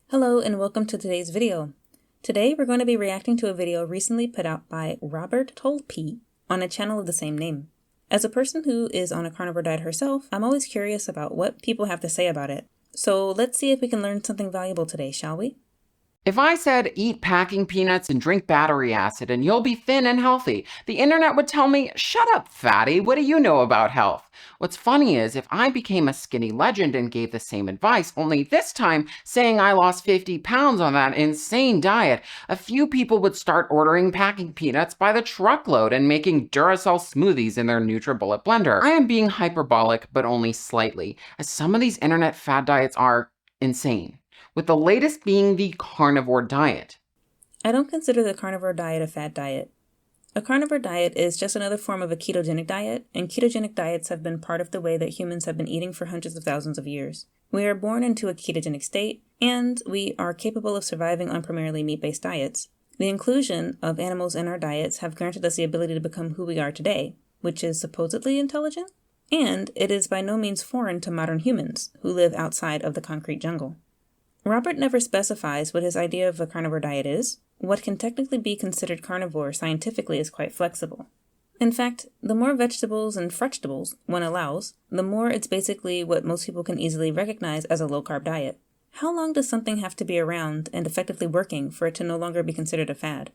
Hello and welcome to today's video. Today we're going to be reacting to a video recently put out by Robert Tolppi on a channel of the same name. As a person who is on a carnivore diet herself, I'm always curious about what people have to say about it. So let's see if we can learn something valuable today, shall we? If I said eat packing peanuts and drink battery acid and you'll be thin and healthy, the internet would tell me, shut up, fatty, what do you know about health? What's funny is if I became a skinny legend and gave the same advice, only this time saying I lost 50 pounds on that insane diet, a few people would start ordering packing peanuts by the truckload and making Duracell smoothies in their NutriBullet blender. I am being hyperbolic, but only slightly, as some of these internet fad diets are insane, with the latest being the carnivore diet. I don't consider the carnivore diet a fad diet. A carnivore diet is just another form of a ketogenic diet, and ketogenic diets have been part of the way that humans have been eating for hundreds of thousands of years. We are born into a ketogenic state, and we are capable of surviving on primarily meat-based diets. The inclusion of animals in our diets have granted us the ability to become who we are today, which is supposedly intelligent, and it is by no means foreign to modern humans who live outside of the concrete jungle. Robert never specifies what his idea of a carnivore diet is. What can technically be considered carnivore scientifically is quite flexible. In fact, the more vegetables and fructables one allows, the more it's basically what most people can easily recognize as a low-carb diet. How long does something have to be around and effectively working for it to no longer be considered a fad?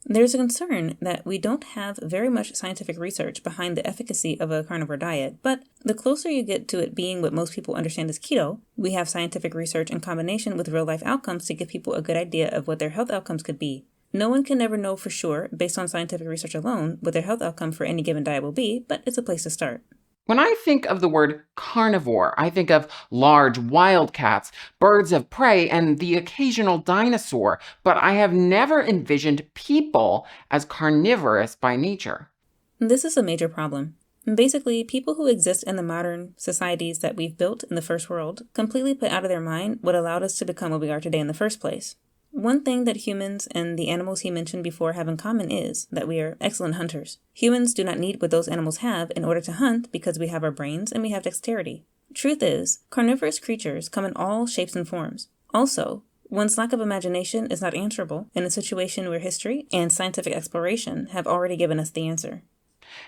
There's a concern that we don't have very much scientific research behind the efficacy of a carnivore diet, but the closer you get to it being what most people understand as keto, we have scientific research in combination with real-life outcomes to give people a good idea of what their health outcomes could be. No one can ever know for sure, based on scientific research alone, what their health outcome for any given diet will be, but it's a place to start. When I think of the word carnivore, I think of large wildcats, birds of prey, and the occasional dinosaur, but I have never envisioned people as carnivorous by nature. This is a major problem. Basically, people who exist in the modern societies that we've built in the first world completely put out of their mind what allowed us to become what we are today in the first place. One thing that humans and the animals he mentioned before have in common is that we are excellent hunters. Humans do not need what those animals have in order to hunt because we have our brains and we have dexterity. Truth is, carnivorous creatures come in all shapes and forms. Also, one's lack of imagination is not answerable in a situation where history and scientific exploration have already given us the answer.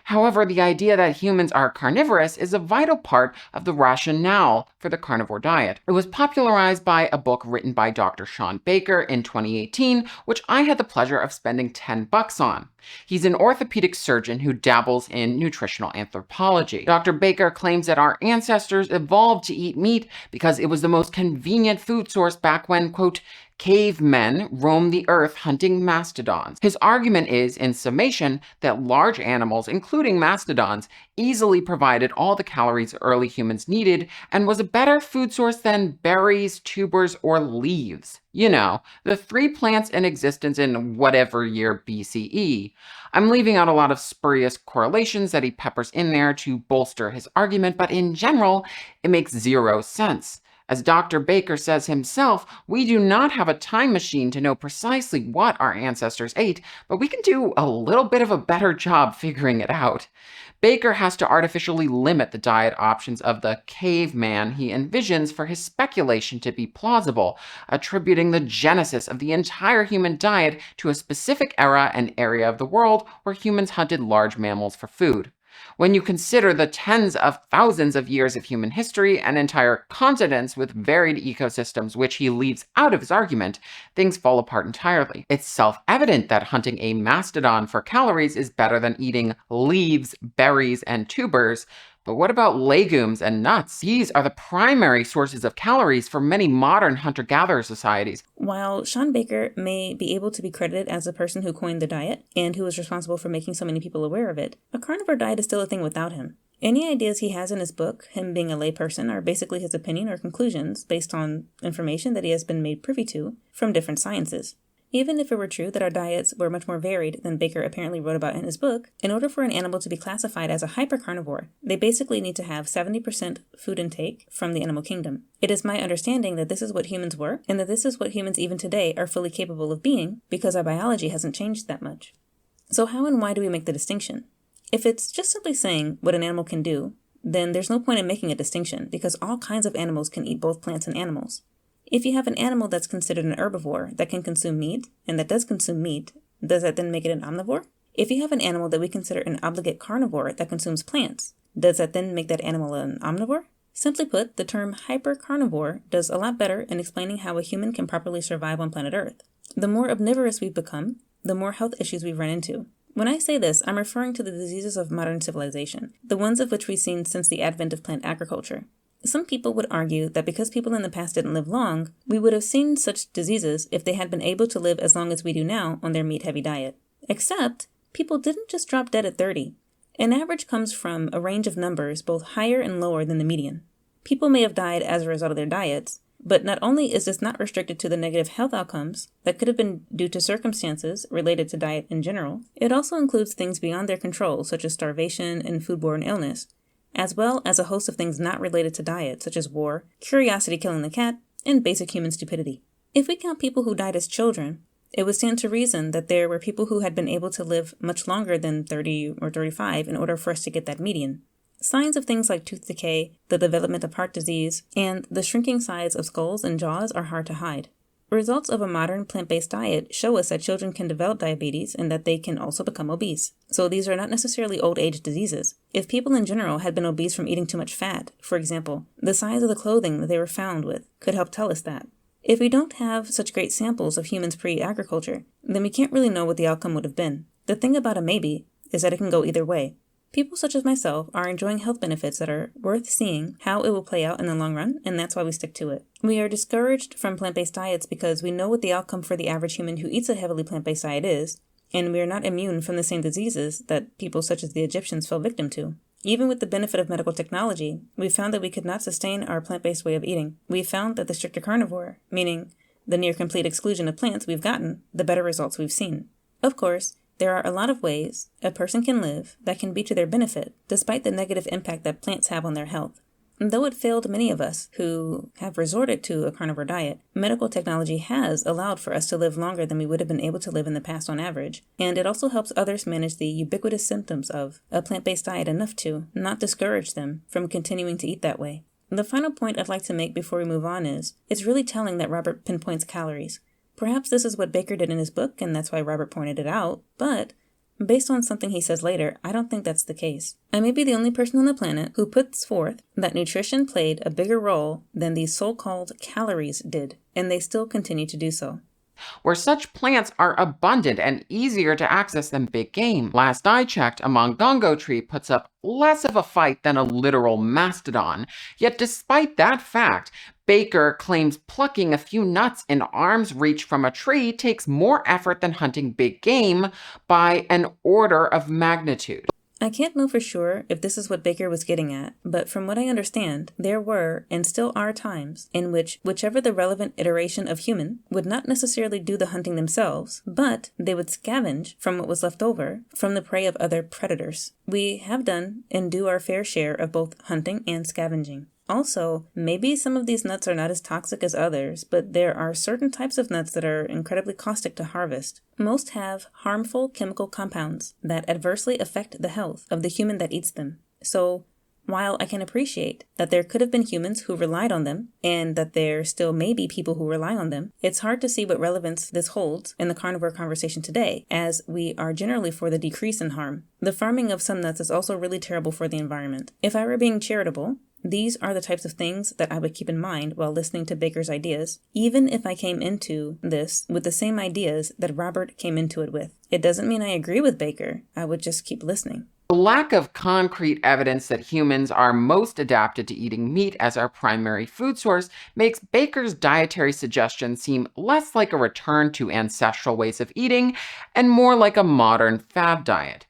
However, the idea that humans are carnivorous is a vital part of the rationale for the carnivore diet. It was popularized by a book written by Dr. Shawn Baker in 2018, which I had the pleasure of spending $10 on. He's an orthopedic surgeon who dabbles in nutritional anthropology. Dr. Baker claims that our ancestors evolved to eat meat because it was the most convenient food source back when, quote, cavemen roamed the earth hunting mastodons. His argument is, in summation, that large animals, including mastodons, easily provided all the calories early humans needed and was a better food source than berries, tubers, or leaves. You know, the 3 plants in existence in whatever year BCE. I'm leaving out a lot of spurious correlations that he peppers in there to bolster his argument, but in general, it makes zero sense. As Dr. Baker says himself, we do not have a time machine to know precisely what our ancestors ate, but we can do a little bit of a better job figuring it out. Baker has to artificially limit the diet options of the caveman he envisions for his speculation to be plausible, attributing the genesis of the entire human diet to a specific era and area of the world where humans hunted large mammals for food. When you consider the tens of thousands of years of human history and entire continents with varied ecosystems which he leaves out of his argument, things fall apart entirely. It's self-evident that hunting a mastodon for calories is better than eating leaves, berries, and tubers. But what about legumes and nuts? These are the primary sources of calories for many modern hunter-gatherer societies. While Shawn Baker may be able to be credited as the person who coined the diet and who was responsible for making so many people aware of it, a carnivore diet is still a thing without him. Any ideas he has in his book, him being a layperson, are basically his opinion or conclusions based on information that he has been made privy to from different sciences. Even if it were true that our diets were much more varied than Baker apparently wrote about in his book, in order for an animal to be classified as a hypercarnivore, they basically need to have 70% food intake from the animal kingdom. It is my understanding that this is what humans were, and that this is what humans even today are fully capable of being, because our biology hasn't changed that much. So how and why do we make the distinction? If it's just simply saying what an animal can do, then there's no point in making a distinction, because all kinds of animals can eat both plants and animals. If you have an animal that's considered an herbivore that can consume meat, and that does consume meat, does that then make it an omnivore? If you have an animal that we consider an obligate carnivore that consumes plants, does that then make that animal an omnivore? Simply put, the term hypercarnivore does a lot better in explaining how a human can properly survive on planet Earth. The more omnivorous we've become, the more health issues we've run into. When I say this, I'm referring to the diseases of modern civilization, the ones of which we've seen since the advent of plant agriculture. Some people would argue that because people in the past didn't live long, we would have seen such diseases if they had been able to live as long as we do now on their meat-heavy diet. Except, people didn't just drop dead at 30. An average comes from a range of numbers both higher and lower than the median. People may have died as a result of their diets, but not only is this not restricted to the negative health outcomes that could have been due to circumstances related to diet in general, it also includes things beyond their control, such as starvation and foodborne illness, as well as a host of things not related to diet, such as war, curiosity killing the cat, and basic human stupidity. If we count people who died as children, it would stand to reason that there were people who had been able to live much longer than 30 or 35 in order for us to get that median. Signs of things like tooth decay, the development of heart disease, and the shrinking size of skulls and jaws are hard to hide. Results of a modern plant-based diet show us that children can develop diabetes and that they can also become obese. So these are not necessarily old age diseases. If people in general had been obese from eating too much fat, for example, the size of the clothing that they were found with could help tell us that. If we don't have such great samples of humans pre-agriculture, then we can't really know what the outcome would have been. The thing about a maybe is that it can go either way. People such as myself are enjoying health benefits that are worth seeing how it will play out in the long run, and that's why we stick to it. We are discouraged from plant-based diets because we know what the outcome for the average human who eats a heavily plant-based diet is, and we are not immune from the same diseases that people such as the Egyptians fell victim to. Even with the benefit of medical technology, we found that we could not sustain our plant-based way of eating. We found that the stricter carnivore, meaning the near-complete exclusion of plants we've gotten, the better results we've seen. Of course, there are a lot of ways a person can live that can be to their benefit, despite the negative impact that plants have on their health. And though it failed many of us who have resorted to a carnivore diet, medical technology has allowed for us to live longer than we would have been able to live in the past on average, and it also helps others manage the ubiquitous symptoms of a plant-based diet enough to not discourage them from continuing to eat that way. The final point I'd like to make before we move on is, it's really telling that Robert pinpoints calories. Perhaps this is what Baker did in his book, and that's why Robert pointed it out, but based on something he says later, I don't think that's the case. I may be the only person on the planet who puts forth that nutrition played a bigger role than these so-called calories did, and they still continue to do so. Where such plants are abundant and easier to access than big game. Last I checked, a mongongo tree puts up less of a fight than a literal mastodon. Yet despite that fact, Baker claims plucking a few nuts in arm's reach from a tree takes more effort than hunting big game by an order of magnitude. I can't know for sure if this is what Baker was getting at, but from what I understand, there were and still are times in which whichever the relevant iteration of human would not necessarily do the hunting themselves, but they would scavenge from what was left over from the prey of other predators. We have done and do our fair share of both hunting and scavenging. Also, maybe some of these nuts are not as toxic as others, but there are certain types of nuts that are incredibly caustic to harvest. Most have harmful chemical compounds that adversely affect the health of the human that eats them. So, while I can appreciate that there could have been humans who relied on them, and that there still may be people who rely on them, it's hard to see what relevance this holds in the carnivore conversation today, as we are generally for the decrease in harm. The farming of some nuts is also really terrible for the environment. If I were being charitable, these are the types of things that I would keep in mind while listening to Baker's ideas, even if I came into this with the same ideas that Robert came into it with. It doesn't mean I agree with Baker, I would just keep listening. The lack of concrete evidence that humans are most adapted to eating meat as our primary food source makes Baker's dietary suggestions seem less like a return to ancestral ways of eating and more like a modern fad diet.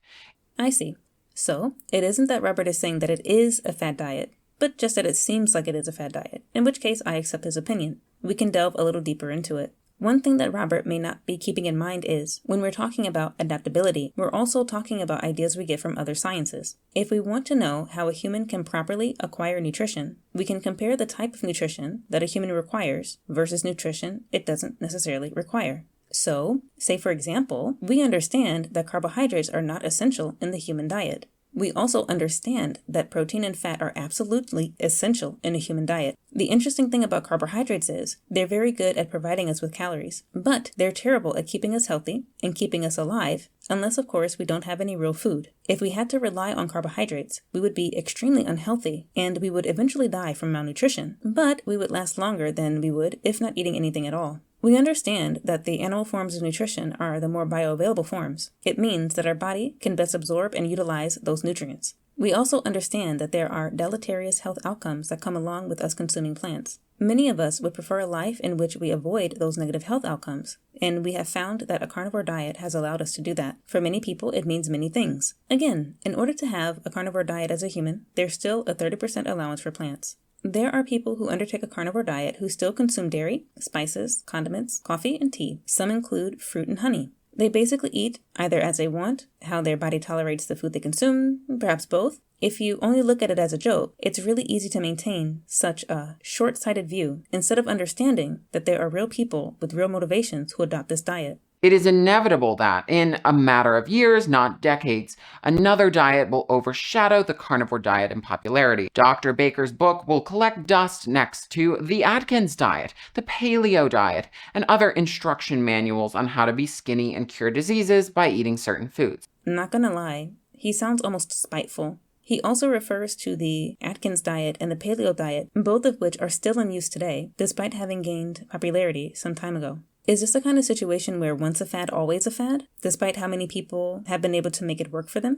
I see. So, it isn't that Robert is saying that it is a fad diet, but just that it seems like it is a fad diet, in which case I accept his opinion. We can delve a little deeper into it. One thing that Robert may not be keeping in mind is, when we're talking about adaptability, we're also talking about ideas we get from other sciences. If we want to know how a human can properly acquire nutrition, we can compare the type of nutrition that a human requires versus nutrition it doesn't necessarily require. So, say for example, we understand that carbohydrates are not essential in the human diet. We also understand that protein and fat are absolutely essential in a human diet. The interesting thing about carbohydrates is they're very good at providing us with calories, but they're terrible at keeping us healthy and keeping us alive, unless of course we don't have any real food. If we had to rely on carbohydrates, we would be extremely unhealthy and we would eventually die from malnutrition, but we would last longer than we would if not eating anything at all. We understand that the animal forms of nutrition are the more bioavailable forms. It means that our body can best absorb and utilize those nutrients. We also understand that there are deleterious health outcomes that come along with us consuming plants. Many of us would prefer a life in which we avoid those negative health outcomes, and we have found that a carnivore diet has allowed us to do that. For many people, it means many things. Again, in order to have a carnivore diet as a human, there's still a 30% allowance for plants. There are people who undertake a carnivore diet who still consume dairy, spices, condiments, coffee, and tea. Some include fruit and honey. They basically eat either as they want, how their body tolerates the food they consume, perhaps both. If you only look at it as a joke, it's really easy to maintain such a short-sighted view instead of understanding that there are real people with real motivations who adopt this diet. It is inevitable that, in a matter of years, not decades, another diet will overshadow the carnivore diet in popularity. Dr. Baker's book will collect dust next to the Atkins diet, the paleo diet, and other instruction manuals on how to be skinny and cure diseases by eating certain foods. Not gonna lie, he sounds almost spiteful. He also refers to the Atkins diet and the paleo diet, both of which are still in use today, despite having gained popularity some time ago. Is this the kind of situation where once a fad, always a fad, despite how many people have been able to make it work for them?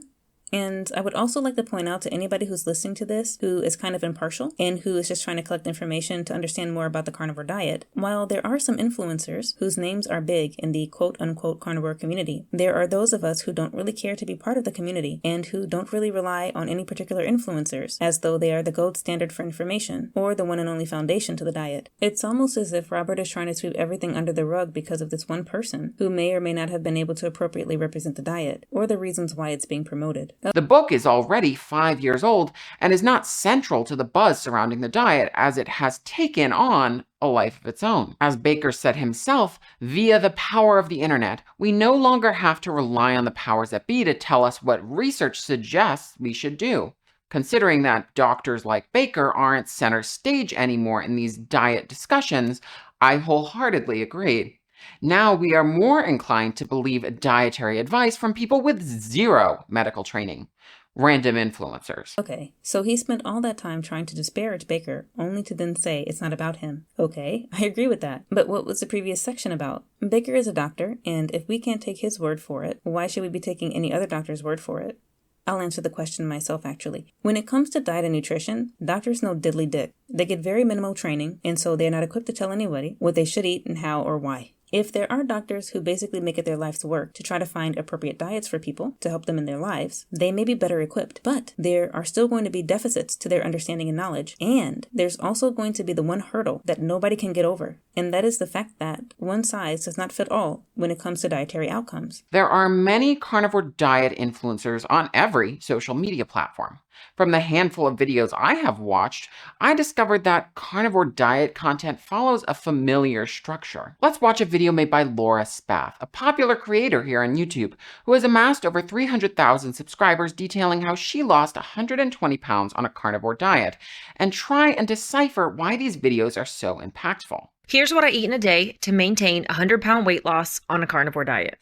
And I would also like to point out to anybody who's listening to this who is kind of impartial and who is just trying to collect information to understand more about the carnivore diet, while there are some influencers whose names are big in the quote-unquote carnivore community, there are those of us who don't really care to be part of the community and who don't really rely on any particular influencers as though they are the gold standard for information or the one and only foundation to the diet. It's almost as if Robert is trying to sweep everything under the rug because of this one person who may or may not have been able to appropriately represent the diet or the reasons why it's being promoted. The book is already 5 years old and is not central to the buzz surrounding the diet, as it has taken on a life of its own. As Baker said himself, via the power of the internet, we no longer have to rely on the powers that be to tell us what research suggests we should do. Considering that doctors like Baker aren't center stage anymore in these diet discussions, I wholeheartedly agree. Now we are more inclined to believe dietary advice from people with zero medical training, random influencers. Okay, so he spent all that time trying to disparage Baker, only to then say it's not about him. Okay, I agree with that. But what was the previous section about? Baker is a doctor, and if we can't take his word for it, why should we be taking any other doctor's word for it? I'll answer the question myself, actually. When it comes to diet and nutrition, doctors know diddly dick. They get very minimal training, and so they're not equipped to tell anybody what they should eat and how or why. If there are doctors who basically make it their life's work to try to find appropriate diets for people to help them in their lives, they may be better equipped, but there are still going to be deficits to their understanding and knowledge, and there's also going to be the one hurdle that nobody can get over, and that is the fact that one size does not fit all when it comes to dietary outcomes. There are many carnivore diet influencers on every social media platform. From the handful of videos I have watched, I discovered that carnivore diet content follows a familiar structure. Let's watch a video made by Laura Spath, a popular creator here on YouTube, who has amassed over 300,000 subscribers, detailing how she lost 120 pounds on a carnivore diet, and try and decipher why these videos are so impactful. Here's what I eat in a day to maintain 100-pound weight loss on a carnivore diet.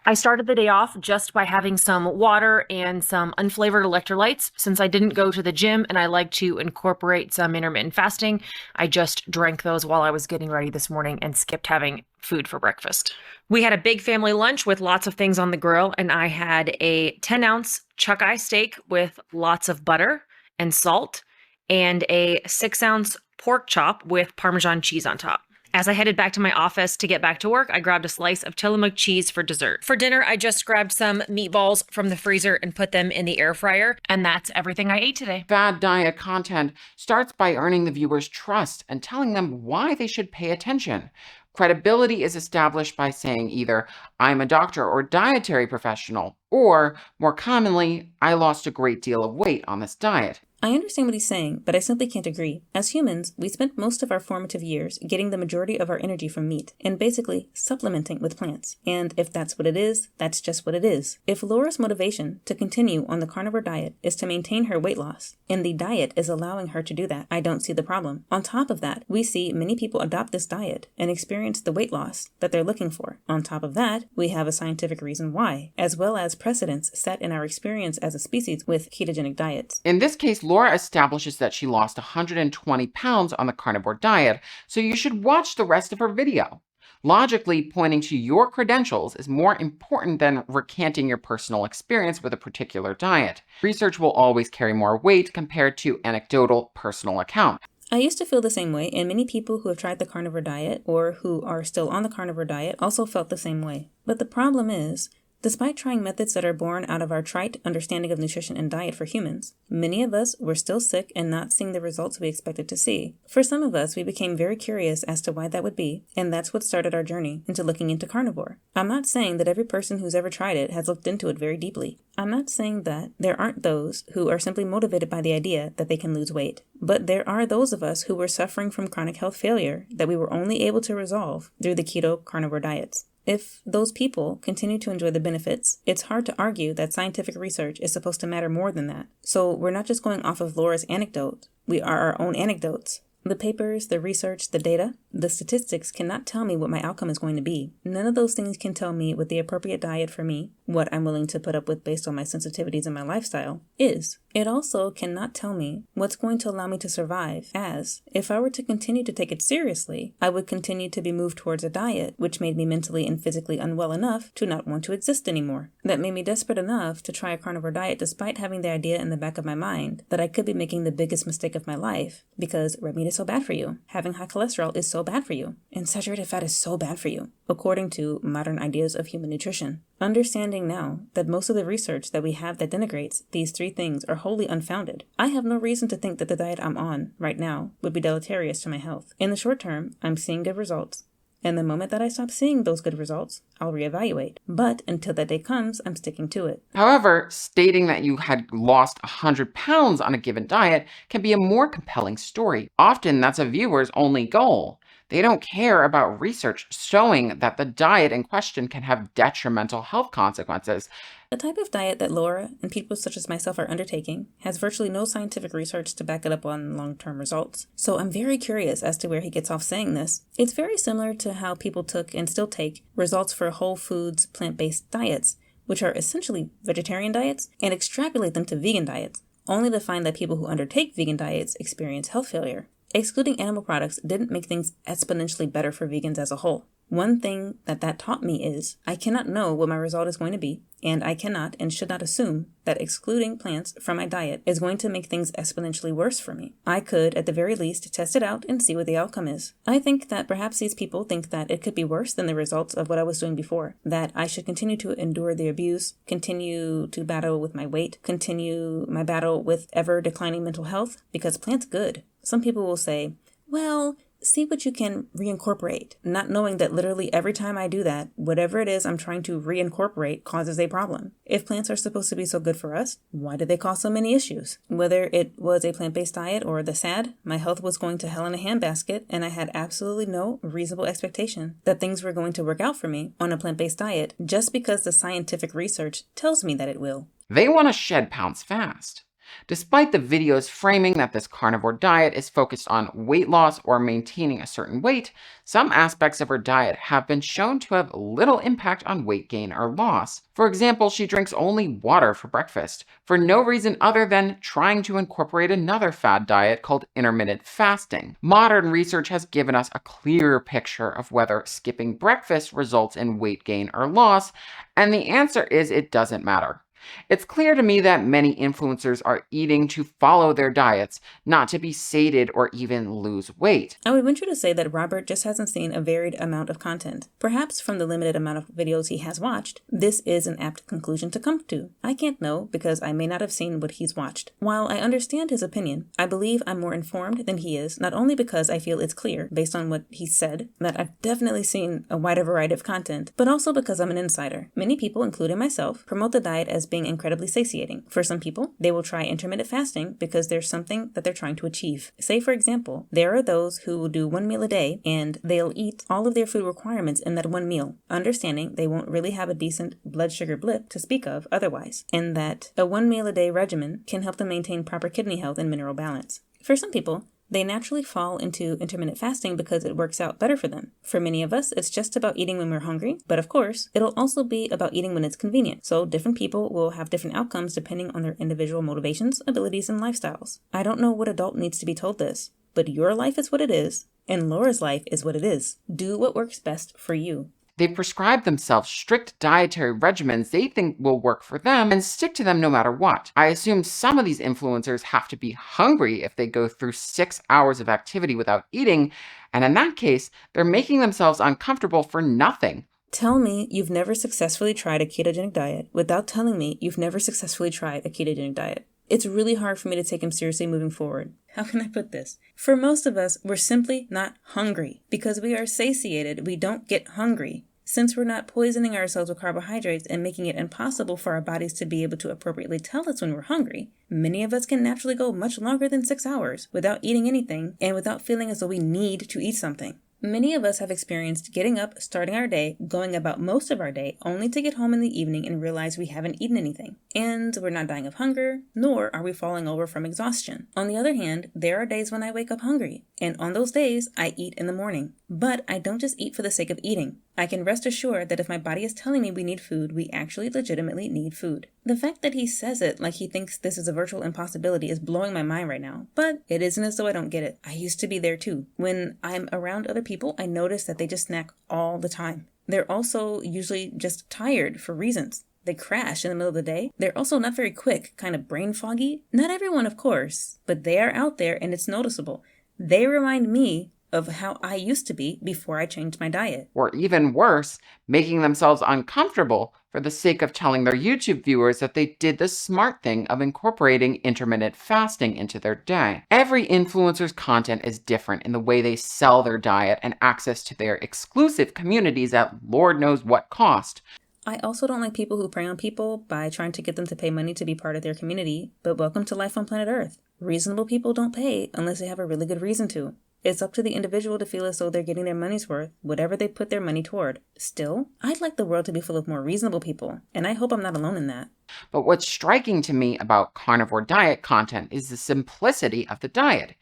I started the day off just by having some water and some unflavored electrolytes. Since I didn't go to the gym and I like to incorporate some intermittent fasting, I just drank those while I was getting ready this morning and skipped having food for breakfast. We had a big family lunch with lots of things on the grill, and I had a 10-ounce chuck eye steak with lots of butter and salt and a 6-ounce pork chop with Parmesan cheese on top. As I headed back to my office to get back to work, I grabbed a slice of Tillamook cheese for dessert. For dinner, I just grabbed some meatballs from the freezer and put them in the air fryer, and that's everything I ate today. Fad diet content starts by earning the viewer's trust and telling them why they should pay attention. Credibility is established by saying either, "I'm a doctor or dietary professional," or, more commonly, "I lost a great deal of weight on this diet." I understand what he's saying, but I simply can't agree. As humans, we spent most of our formative years getting the majority of our energy from meat, and basically supplementing with plants. And if that's what it is, that's just what it is. If Laura's motivation to continue on the carnivore diet is to maintain her weight loss, and the diet is allowing her to do that, I don't see the problem. On top of that, we see many people adopt this diet and experience the weight loss that they're looking for. On top of that, we have a scientific reason why, as well as precedents set in our experience as a species with ketogenic diets. In this case, Laura establishes that she lost 120 pounds on the carnivore diet, so you should watch the rest of her video. Logically, pointing to your credentials is more important than recanting your personal experience with a particular diet. Research will always carry more weight compared to anecdotal personal account. I used to feel the same way, and many people who have tried the carnivore diet or who are still on the carnivore diet also felt the same way. But the problem is, despite trying methods that are born out of our trite understanding of nutrition and diet for humans, many of us were still sick and not seeing the results we expected to see. For some of us, we became very curious as to why that would be, and that's what started our journey into looking into carnivore. I'm not saying that every person who's ever tried it has looked into it very deeply. I'm not saying that there aren't those who are simply motivated by the idea that they can lose weight. But there are those of us who were suffering from chronic health failure that we were only able to resolve through the keto carnivore diets. If those people continue to enjoy the benefits, it's hard to argue that scientific research is supposed to matter more than that. So we're not just going off of Laura's anecdote. We are our own anecdotes. The papers, the research, the data, the statistics cannot tell me what my outcome is going to be. None of those things can tell me what the appropriate diet for me, what I'm willing to put up with based on my sensitivities and my lifestyle, is. It also cannot tell me what's going to allow me to survive, as, if I were to continue to take it seriously, I would continue to be moved towards a diet which made me mentally and physically unwell enough to not want to exist anymore. That made me desperate enough to try a carnivore diet despite having the idea in the back of my mind that I could be making the biggest mistake of my life, because red meat is so bad for you, having high cholesterol is so bad for you, and saturated fat is so bad for you, according to modern ideas of human nutrition. Understanding now that most of the research that we have that denigrates these three things are wholly unfounded, I have no reason to think that the diet I'm on right now would be deleterious to my health. In the short term, I'm seeing good results. And the moment that I stop seeing those good results, I'll reevaluate. But until that day comes, I'm sticking to it. However, stating that you had lost 100 pounds on a given diet can be a more compelling story. Often that's a viewer's only goal. They don't care about research showing that the diet in question can have detrimental health consequences. The type of diet that Laura and people such as myself are undertaking has virtually no scientific research to back it up on long-term results. So I'm very curious as to where he gets off saying this. It's very similar to how people took and still take results for whole foods, plant-based diets, which are essentially vegetarian diets, and extrapolate them to vegan diets, only to find that people who undertake vegan diets experience health failure. Excluding animal products didn't make things exponentially better for vegans as a whole. One thing that taught me is I cannot know what my result is going to be, and I cannot and should not assume that excluding plants from my diet is going to make things exponentially worse for me. I could, at the very least, test it out and see what the outcome is. I think that perhaps these people think that it could be worse than the results of what I was doing before, that I should continue to endure the abuse, continue to battle with my weight, continue my battle with ever-declining mental health, because plants good. Some people will say, well, see what you can reincorporate, not knowing that literally every time I do that, whatever it is I'm trying to reincorporate causes a problem. If plants are supposed to be so good for us, why do they cause so many issues? Whether it was a plant-based diet or the SAD, my health was going to hell in a handbasket, and I had absolutely no reasonable expectation that things were going to work out for me on a plant-based diet just because the scientific research tells me that it will. They want to shed pounds fast. Despite the video's framing that this carnivore diet is focused on weight loss or maintaining a certain weight, some aspects of her diet have been shown to have little impact on weight gain or loss. For example, she drinks only water for breakfast, for no reason other than trying to incorporate another fad diet called intermittent fasting. Modern research has given us a clearer picture of whether skipping breakfast results in weight gain or loss, and the answer is it doesn't matter. It's clear to me that many influencers are eating to follow their diets, not to be sated or even lose weight. I would venture to say that Robert just hasn't seen a varied amount of content. Perhaps from the limited amount of videos he has watched, this is an apt conclusion to come to. I can't know because I may not have seen what he's watched. While I understand his opinion, I believe I'm more informed than he is, not only because I feel it's clear, based on what he said, that I've definitely seen a wider variety of content, but also because I'm an insider. Many people, including myself, promote the diet as being incredibly satiating. For some people, they will try intermittent fasting because there's something that they're trying to achieve. Say, for example, there are those who will do one meal a day and they'll eat all of their food requirements in that one meal, understanding they won't really have a decent blood sugar blip to speak of otherwise, and that a one meal a day regimen can help them maintain proper kidney health and mineral balance. For some people, they naturally fall into intermittent fasting because it works out better for them. For many of us, it's just about eating when we're hungry, but of course, it'll also be about eating when it's convenient. So different people will have different outcomes depending on their individual motivations, abilities, and lifestyles. I don't know what adult needs to be told this, but your life is what it is, and Laura's life is what it is. Do what works best for you. They prescribe themselves strict dietary regimens they think will work for them and stick to them no matter what. I assume some of these influencers have to be hungry if they go through 6 hours of activity without eating, and in that case, they're making themselves uncomfortable for nothing. Tell me you've never successfully tried a ketogenic diet without telling me you've never successfully tried a ketogenic diet. It's really hard for me to take him seriously moving forward. How can I put this? For most of us, we're simply not hungry. Because we are satiated, we don't get hungry. Since we're not poisoning ourselves with carbohydrates and making it impossible for our bodies to be able to appropriately tell us when we're hungry, many of us can naturally go much longer than 6 hours without eating anything and without feeling as though we need to eat something. Many of us have experienced getting up, starting our day, going about most of our day, only to get home in the evening and realize we haven't eaten anything. And we're not dying of hunger, nor are we falling over from exhaustion. On the other hand, there are days when I wake up hungry, and on those days, I eat in the morning. But I don't just eat for the sake of eating. I can rest assured that if my body is telling me we need food, we actually legitimately need food. The fact that he says it like he thinks this is a virtual impossibility is blowing my mind right now, but it isn't as though I don't get it. I used to be there too. When I'm around other people, I notice that they just snack all the time. They're also usually just tired for reasons. They crash in the middle of the day. They're also not very quick, kind of brain foggy. Not everyone, of course, but they are out there and it's noticeable. They remind me of how I used to be before I changed my diet. Or even worse, making themselves uncomfortable for the sake of telling their YouTube viewers that they did the smart thing of incorporating intermittent fasting into their day. Every influencer's content is different in the way they sell their diet and access to their exclusive communities at Lord knows what cost. I also don't like people who prey on people by trying to get them to pay money to be part of their community, but welcome to life on planet Earth. Reasonable people don't pay unless they have a really good reason to. It's up to the individual to feel as though they're getting their money's worth, whatever they put their money toward. Still, I'd like the world to be full of more reasonable people, and I hope I'm not alone in that. But what's striking to me about carnivore diet content is the simplicity of the diet.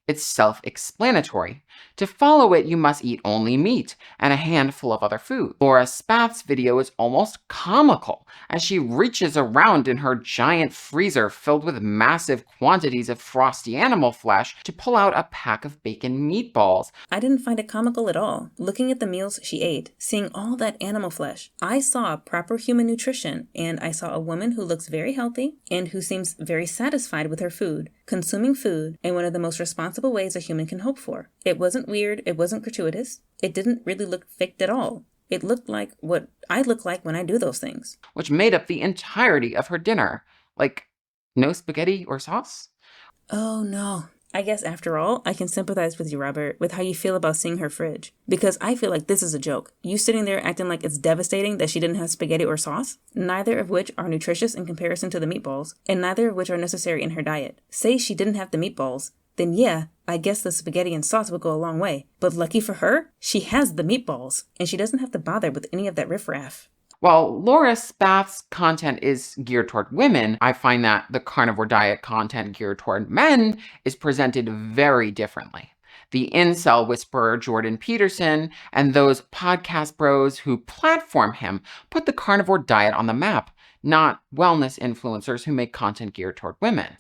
It's self-explanatory. To follow it, you must eat only meat and a handful of other food. Laura Spath's video is almost comical as she reaches around in her giant freezer filled with massive quantities of frosty animal flesh to pull out a pack of bacon meatballs. I didn't find it comical at all. Looking at the meals she ate, seeing all that animal flesh, I saw proper human nutrition, and I saw a woman who looks very healthy and who seems very satisfied with her food, consuming food in one of the most responsible ways a human can hope for. It wasn't weird, it wasn't gratuitous, it didn't really look faked at all. It looked like what I look like when I do those things. Which made up the entirety of her dinner. Like, no spaghetti or sauce? Oh no. I guess after all, I can sympathize with you, Robert, with how you feel about seeing her fridge. Because I feel like this is a joke. You sitting there acting like it's devastating that she didn't have spaghetti or sauce, neither of which are nutritious in comparison to the meatballs, and neither of which are necessary in her diet. Say she didn't have the meatballs, then yeah, I guess the spaghetti and sauce would go a long way. But lucky for her, she has the meatballs, and she doesn't have to bother with any of that riffraff. While Laura Spath's content is geared toward women, I find that the carnivore diet content geared toward men is presented very differently. The incel whisperer Jordan Peterson and those podcast bros who platform him put the carnivore diet on the map, not wellness influencers who make content geared toward women.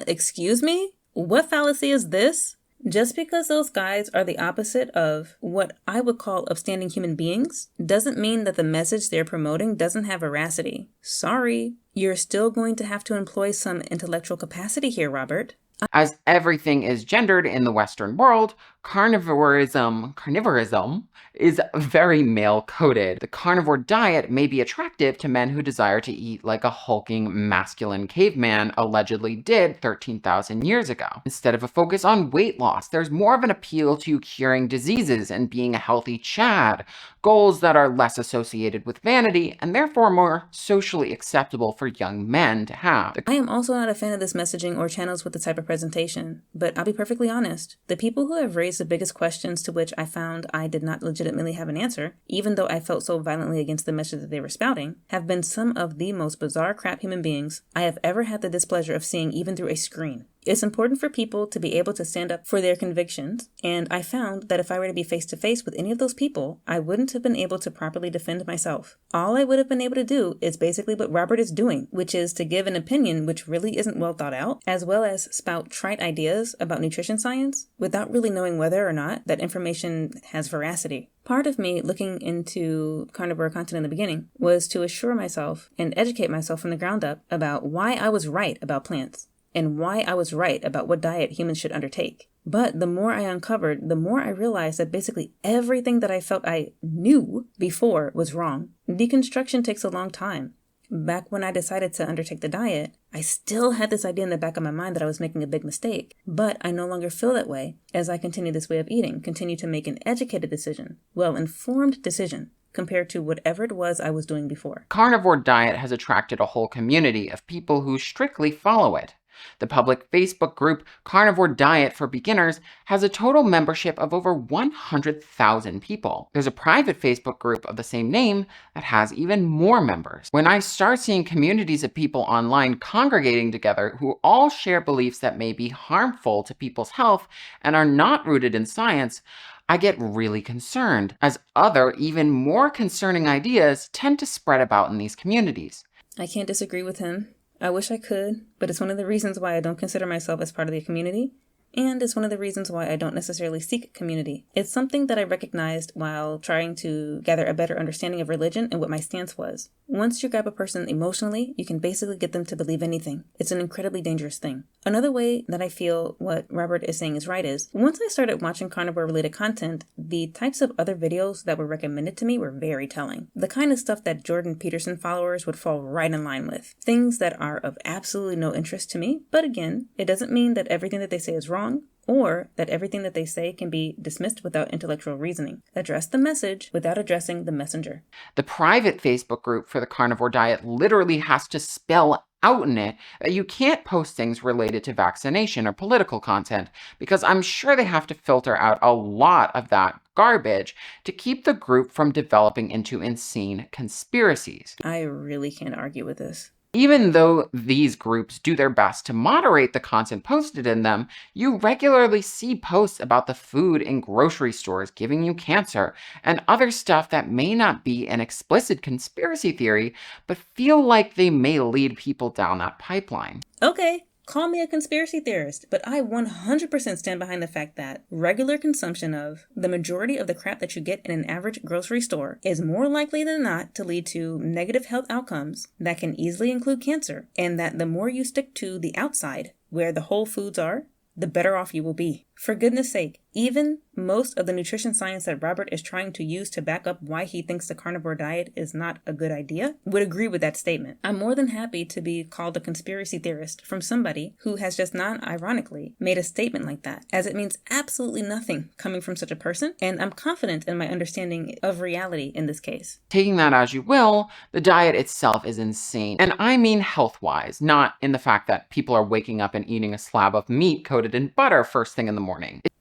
Excuse me? What fallacy is this? Just because those guys are the opposite of what I would call upstanding human beings doesn't mean that the message they're promoting doesn't have veracity. Sorry, you're still going to have to employ some intellectual capacity here, Robert. As everything is gendered in the Western world, Carnivorism is very male-coded. The carnivore diet may be attractive to men who desire to eat like a hulking masculine caveman allegedly did 13,000 years ago. Instead of a focus on weight loss, there's more of an appeal to curing diseases and being a healthy Chad, goals that are less associated with vanity and therefore more socially acceptable for young men to have. I am also not a fan of this messaging or channels with the type of presentation, but I'll be perfectly honest. The people who have raised the biggest questions to which I found I did not legitimately have an answer, even though I felt so violently against the message that they were spouting, have been some of the most bizarre crap human beings I have ever had the displeasure of seeing even through a screen. It's important for people to be able to stand up for their convictions, and I found that if I were to be face to face with any of those people, I wouldn't have been able to properly defend myself. All I would have been able to do is basically what Robert is doing, which is to give an opinion which really isn't well thought out, as well as spout trite ideas about nutrition science without really knowing whether or not that information has veracity. Part of me looking into carnivore content in the beginning was to assure myself and educate myself from the ground up about why I was right about plants, and why I was right about what diet humans should undertake. But the more I uncovered, the more I realized that basically everything that I felt I knew before was wrong. Deconstruction takes a long time. Back when I decided to undertake the diet, I still had this idea in the back of my mind that I was making a big mistake. But I no longer feel that way as I continue this way of eating, continue to make an educated decision, well-informed decision, compared to whatever it was I was doing before. Carnivore diet has attracted a whole community of people who strictly follow it. The public Facebook group Carnivore Diet for Beginners has a total membership of over 100,000 people. There's a private Facebook group of the same name that has even more members. When I start seeing communities of people online congregating together who all share beliefs that may be harmful to people's health and are not rooted in science, I get really concerned, as other, even more concerning ideas tend to spread about in these communities. I can't disagree with him. I wish I could, but it's one of the reasons why I don't consider myself as part of the community, and it's one of the reasons why I don't necessarily seek community. It's something that I recognized while trying to gather a better understanding of religion and what my stance was. Once you grab a person emotionally, you can basically get them to believe anything. It's an incredibly dangerous thing. Another way that I feel what Robert is saying is right is, once I started watching carnivore-related content, the types of other videos that were recommended to me were very telling. The kind of stuff that Jordan Peterson followers would fall right in line with. Things that are of absolutely no interest to me, but again, it doesn't mean that everything that they say is wrong, or that everything that they say can be dismissed without intellectual reasoning. Address the message without addressing the messenger. The private Facebook group for the carnivore diet literally has to spell out in it that you can't post things related to vaccination or political content, because I'm sure they have to filter out a lot of that garbage to keep the group from developing into insane conspiracies. I really can't argue with this. Even though these groups do their best to moderate the content posted in them, you regularly see posts about the food in grocery stores giving you cancer and other stuff that may not be an explicit conspiracy theory, but feel like they may lead people down that pipeline. Okay, call me a conspiracy theorist, but I 100% stand behind the fact that regular consumption of the majority of the crap that you get in an average grocery store is more likely than not to lead to negative health outcomes that can easily include cancer, and that the more you stick to the outside, where the whole foods are, the better off you will be. For goodness sake, even most of the nutrition science that Robert is trying to use to back up why he thinks the carnivore diet is not a good idea would agree with that statement. I'm more than happy to be called a conspiracy theorist from somebody who has just non-ironically made a statement like that, as it means absolutely nothing coming from such a person, and I'm confident in my understanding of reality in this case. Taking that as you will, the diet itself is insane. And I mean health-wise, not in the fact that people are waking up and eating a slab of meat coated in butter first thing in the morning.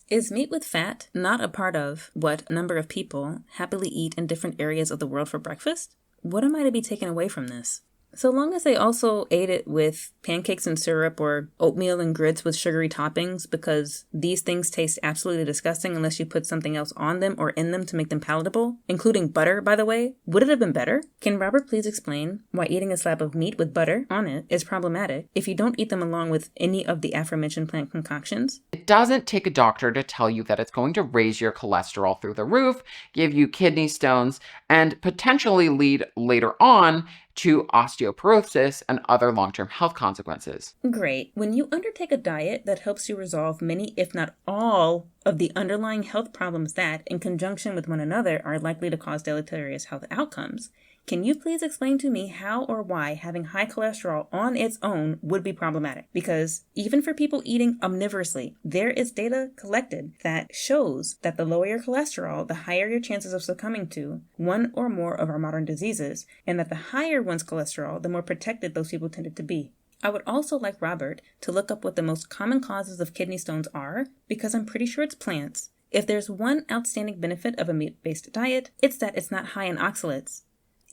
Is meat with fat not a part of what a number of people happily eat in different areas of the world for breakfast? What am I to be taken away from this? So long as they also ate it with pancakes and syrup or oatmeal and grits with sugary toppings, because these things taste absolutely disgusting unless you put something else on them or in them to make them palatable, including butter, by the way, would it have been better? Can Robert please explain why eating a slab of meat with butter on it is problematic if you don't eat them along with any of the aforementioned plant concoctions? It doesn't take a doctor to tell you that it's going to raise your cholesterol through the roof, give you kidney stones, and potentially lead later on to osteoporosis and other long-term health consequences. Great. When you undertake a diet that helps you resolve many, if not all, of the underlying health problems that, in conjunction with one another, are likely to cause deleterious health outcomes, can you please explain to me how or why having high cholesterol on its own would be problematic? Because even for people eating omnivorously, there is data collected that shows that the lower your cholesterol, the higher your chances of succumbing to one or more of our modern diseases, and that the higher one's cholesterol, the more protected those people tended to be. I would also like Robert to look up what the most common causes of kidney stones are, because I'm pretty sure it's plants. If there's one outstanding benefit of a meat-based diet, it's that it's not high in oxalates.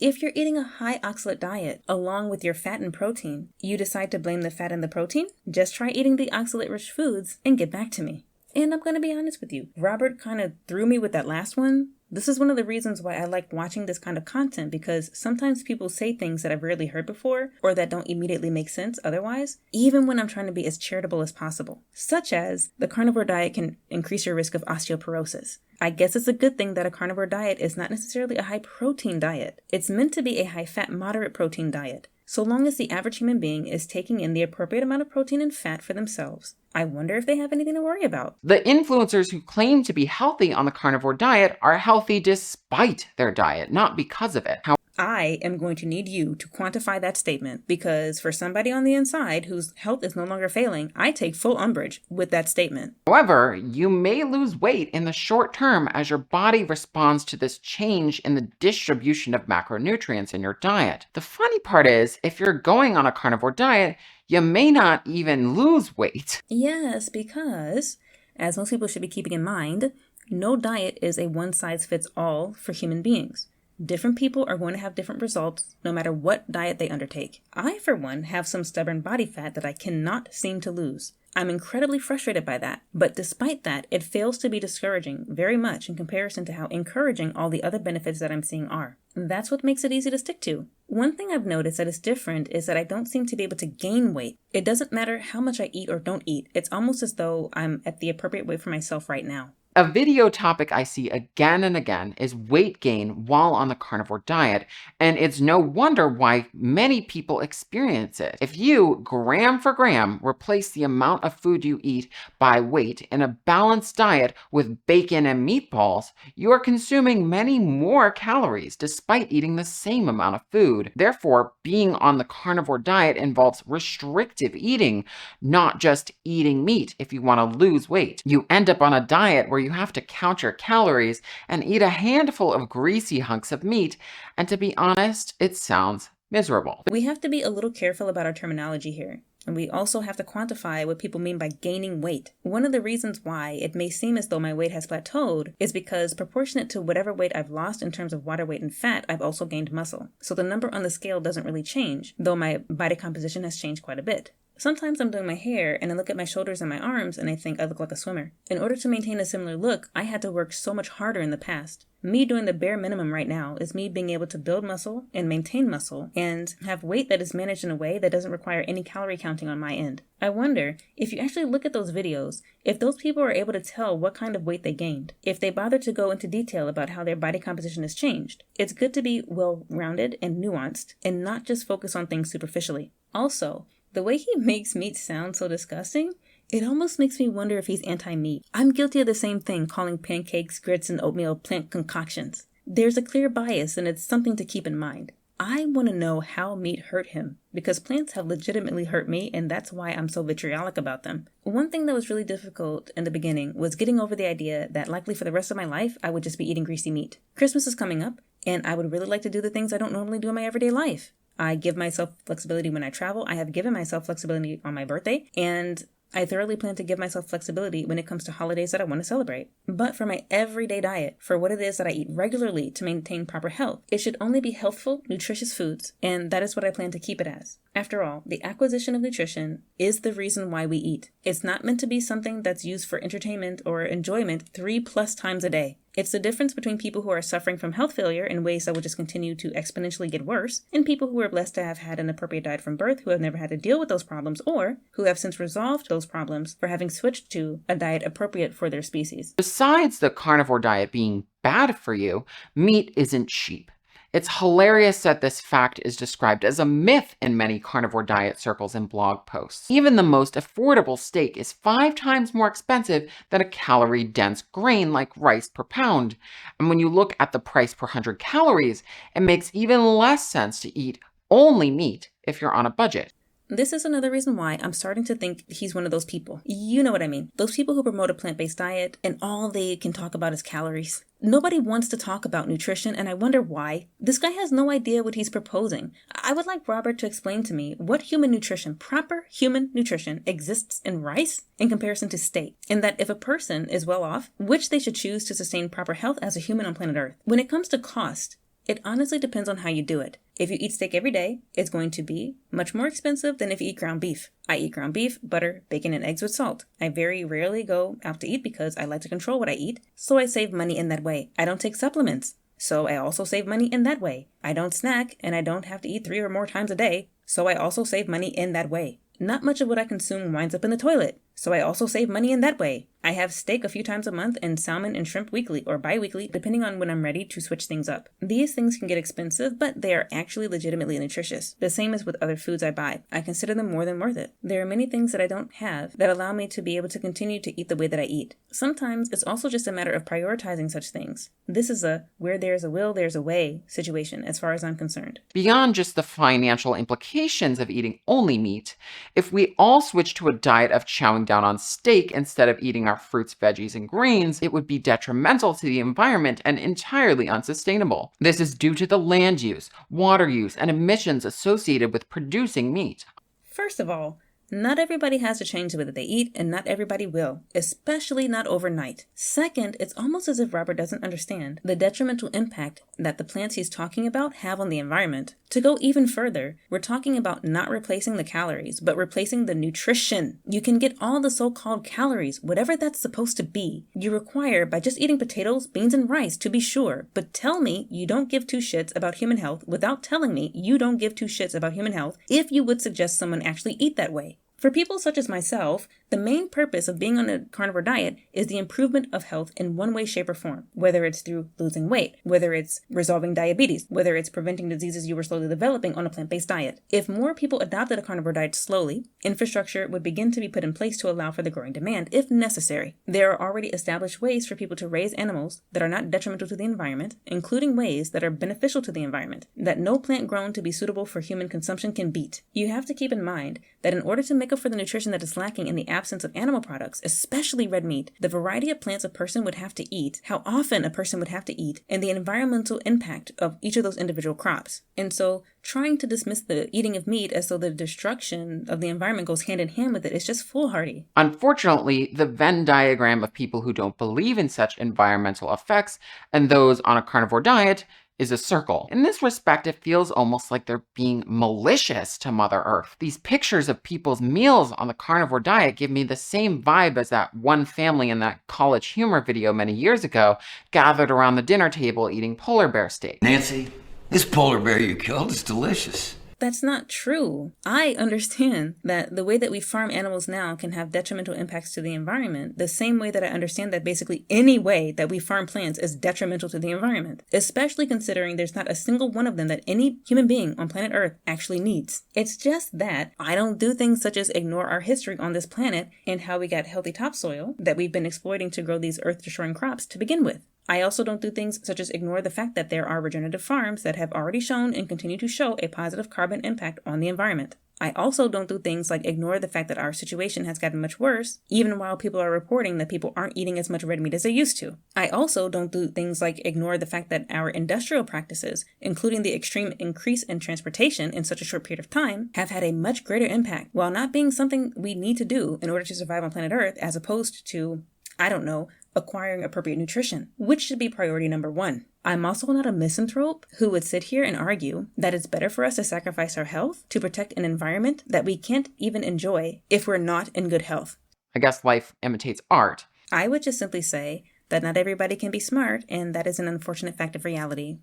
If you're eating a high oxalate diet along with your fat and protein, you decide to blame the fat and the protein? Just try eating the oxalate-rich foods and get back to me. And I'm going to be honest with you, Robert kind of threw me with that last one. This is one of the reasons why I like watching this kind of content, because sometimes people say things that I've rarely heard before or that don't immediately make sense otherwise, even when I'm trying to be as charitable as possible. Such as the carnivore diet can increase your risk of osteoporosis. I guess it's a good thing that a carnivore diet is not necessarily a high protein diet. It's meant to be a high fat, moderate protein diet, so long as the average human being is taking in the appropriate amount of protein and fat for themselves. I wonder if they have anything to worry about. The influencers who claim to be healthy on the carnivore diet are healthy despite their diet, not because of it. I am going to need you to quantify that statement, because for somebody on the inside whose health is no longer failing, I take full umbrage with that statement. However, you may lose weight in the short term as your body responds to this change in the distribution of macronutrients in your diet. The funny part is, if you're going on a carnivore diet, you may not even lose weight. Yes, because, as most people should be keeping in mind, no diet is a one-size-fits-all for human beings. Different people are going to have different results no matter what diet they undertake. I, for one, have some stubborn body fat that I cannot seem to lose. I'm incredibly frustrated by that, but despite that, it fails to be discouraging very much in comparison to how encouraging all the other benefits that I'm seeing are. That's what makes it easy to stick to. One thing I've noticed that is different is that I don't seem to be able to gain weight. It doesn't matter how much I eat or don't eat. It's almost as though I'm at the appropriate weight for myself right now. A video topic I see again and again is weight gain while on the carnivore diet, and it's no wonder why many people experience it. If you, gram for gram, replace the amount of food you eat by weight in a balanced diet with bacon and meatballs, you are consuming many more calories despite eating the same amount of food. Therefore, being on the carnivore diet involves restrictive eating, not just eating meat if you want to lose weight. You end up on a diet where you have to count your calories and eat a handful of greasy hunks of meat, and to be honest, it sounds miserable. We have to be a little careful about our terminology here, and we also have to quantify what people mean by gaining weight. One of the reasons why it may seem as though my weight has plateaued is because proportionate to whatever weight I've lost in terms of water weight and fat, I've also gained muscle. So the number on the scale doesn't really change, though my body composition has changed quite a bit. Sometimes I'm doing my hair and I look at my shoulders and my arms and I think I look like a swimmer. In order to maintain a similar look, I had to work so much harder in the past. Me doing the bare minimum right now is me being able to build muscle and maintain muscle and have weight that is managed in a way that doesn't require any calorie counting on my end. I wonder, if you actually look at those videos, if those people are able to tell what kind of weight they gained, if they bother to go into detail about how their body composition has changed. It's good to be well-rounded and nuanced and not just focus on things superficially. Also, the way he makes meat sound so disgusting, it almost makes me wonder if he's anti-meat. I'm guilty of the same thing, calling pancakes, grits, and oatmeal plant concoctions. There's a clear bias, and it's something to keep in mind. I want to know how meat hurt him, because plants have legitimately hurt me, and that's why I'm so vitriolic about them. One thing that was really difficult in the beginning was getting over the idea that likely for the rest of my life, I would just be eating greasy meat. Christmas is coming up, and I would really like to do the things I don't normally do in my everyday life. I give myself flexibility when I travel. I have given myself flexibility on my birthday, and I thoroughly plan to give myself flexibility when it comes to holidays that I want to celebrate. But for my everyday diet, for what it is that I eat regularly to maintain proper health, it should only be healthful, nutritious foods, and that is what I plan to keep it as. After all, the acquisition of nutrition is the reason why we eat. It's not meant to be something that's used for entertainment or enjoyment 3+ times a day. It's the difference between people who are suffering from health failure in ways that will just continue to exponentially get worse, and people who are blessed to have had an appropriate diet from birth, who have never had to deal with those problems, or who have since resolved those problems for having switched to a diet appropriate for their species. Besides the carnivore diet being bad for you, meat isn't cheap. It's hilarious that this fact is described as a myth in many carnivore diet circles and blog posts. Even the most affordable steak is 5 times more expensive than a calorie-dense grain like rice per pound. And when you look at the price per 100 calories, it makes even less sense to eat only meat if you're on a budget. This is another reason why I'm starting to think he's one of those people. You know what I mean. Those people who promote a plant-based diet and all they can talk about is calories. Nobody wants to talk about nutrition, and I wonder why. This guy has no idea what he's proposing. I would like Robert to explain to me what human nutrition, proper human nutrition, exists in rice in comparison to steak, and that if a person is well off, which they should choose to sustain proper health as a human on planet Earth. When it comes to cost, it honestly depends on how you do it. If you eat steak every day, it's going to be much more expensive than if you eat ground beef. I eat ground beef, butter, bacon, and eggs with salt. I very rarely go out to eat because I like to control what I eat, so I save money in that way. I don't take supplements, so I also save money in that way. I don't snack, and I don't have to eat 3 or more times a day, so I also save money in that way. Not much of what I consume winds up in the toilet, so I also save money in that way. I have steak a few times a month and salmon and shrimp weekly or bi-weekly, depending on when I'm ready to switch things up. These things can get expensive, but they are actually legitimately nutritious. The same as with other foods I buy. I consider them more than worth it. There are many things that I don't have that allow me to be able to continue to eat the way that I eat. Sometimes it's also just a matter of prioritizing such things. This is a where there's a will, there's a way situation as far as I'm concerned. Beyond just the financial implications of eating only meat, if we all switch to a diet of chowing down on steak instead of eating our fruits, veggies, and grains, it would be detrimental to the environment and entirely unsustainable. This is due to the land use, water use, and emissions associated with producing meat. First of all, not everybody has to change the way that they eat, and not everybody will, especially not overnight. Second, it's almost as if Robert doesn't understand the detrimental impact that the plants he's talking about have on the environment. To go even further, we're talking about not replacing the calories, but replacing the nutrition. You can get all the so-called calories, whatever that's supposed to be, you require by just eating potatoes, beans, and rice, to be sure. But tell me you don't give 2 shits about human health without telling me you don't give 2 shits about human health if you would suggest someone actually eat that way. For people such as myself, the main purpose of being on a carnivore diet is the improvement of health in one way, shape, or form, whether it's through losing weight, whether it's resolving diabetes, whether it's preventing diseases you were slowly developing on a plant-based diet. If more people adopted a carnivore diet slowly, infrastructure would begin to be put in place to allow for the growing demand, if necessary. There are already established ways for people to raise animals that are not detrimental to the environment, including ways that are beneficial to the environment, that no plant grown to be suitable for human consumption can beat. You have to keep in mind that in order to make up for the nutrition that is lacking in the absence of animal products, especially red meat, the variety of plants a person would have to eat, how often a person would have to eat, and the environmental impact of each of those individual crops. And so trying to dismiss the eating of meat as though the destruction of the environment goes hand in hand with it is just foolhardy. Unfortunately, the Venn diagram of people who don't believe in such environmental effects and those on a carnivore diet is a circle. In this respect, it feels almost like they're being malicious to Mother Earth. These pictures of people's meals on the carnivore diet give me the same vibe as that one family in that College Humor video many years ago, gathered around the dinner table eating polar bear steak. Nancy, this polar bear you killed is delicious. That's not true. I understand that the way that we farm animals now can have detrimental impacts to the environment, the same way that I understand that basically any way that we farm plants is detrimental to the environment, especially considering there's not a single one of them that any human being on planet Earth actually needs. It's just that I don't do things such as ignore our history on this planet and how we got healthy topsoil that we've been exploiting to grow these earth-destroying crops to begin with. I also don't do things such as ignore the fact that there are regenerative farms that have already shown and continue to show a positive carbon impact on the environment. I also don't do things like ignore the fact that our situation has gotten much worse, even while people are reporting that people aren't eating as much red meat as they used to. I also don't do things like ignore the fact that our industrial practices, including the extreme increase in transportation in such a short period of time, have had a much greater impact, while not being something we need to do in order to survive on planet Earth, as opposed to, I don't know, acquiring appropriate nutrition, which should be priority number 1. I'm also not a misanthrope who would sit here and argue that it's better for us to sacrifice our health to protect an environment that we can't even enjoy if we're not in good health. I guess life imitates art. I would just simply say that not everybody can be smart, and that is an unfortunate fact of reality.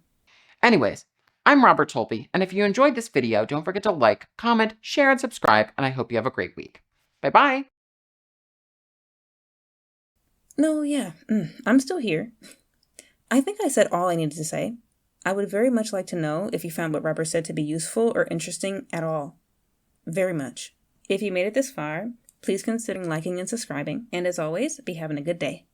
Anyways, I'm Robert Tolppi, and if you enjoyed this video, don't forget to like, comment, share, and subscribe, and I hope you have a great week. Bye-bye! No, yeah, I'm still here. I think I said all I needed to say. I would very much like to know if you found what Robert said to be useful or interesting at all. Very much. If you made it this far, please consider liking and subscribing, and as always, be having a good day.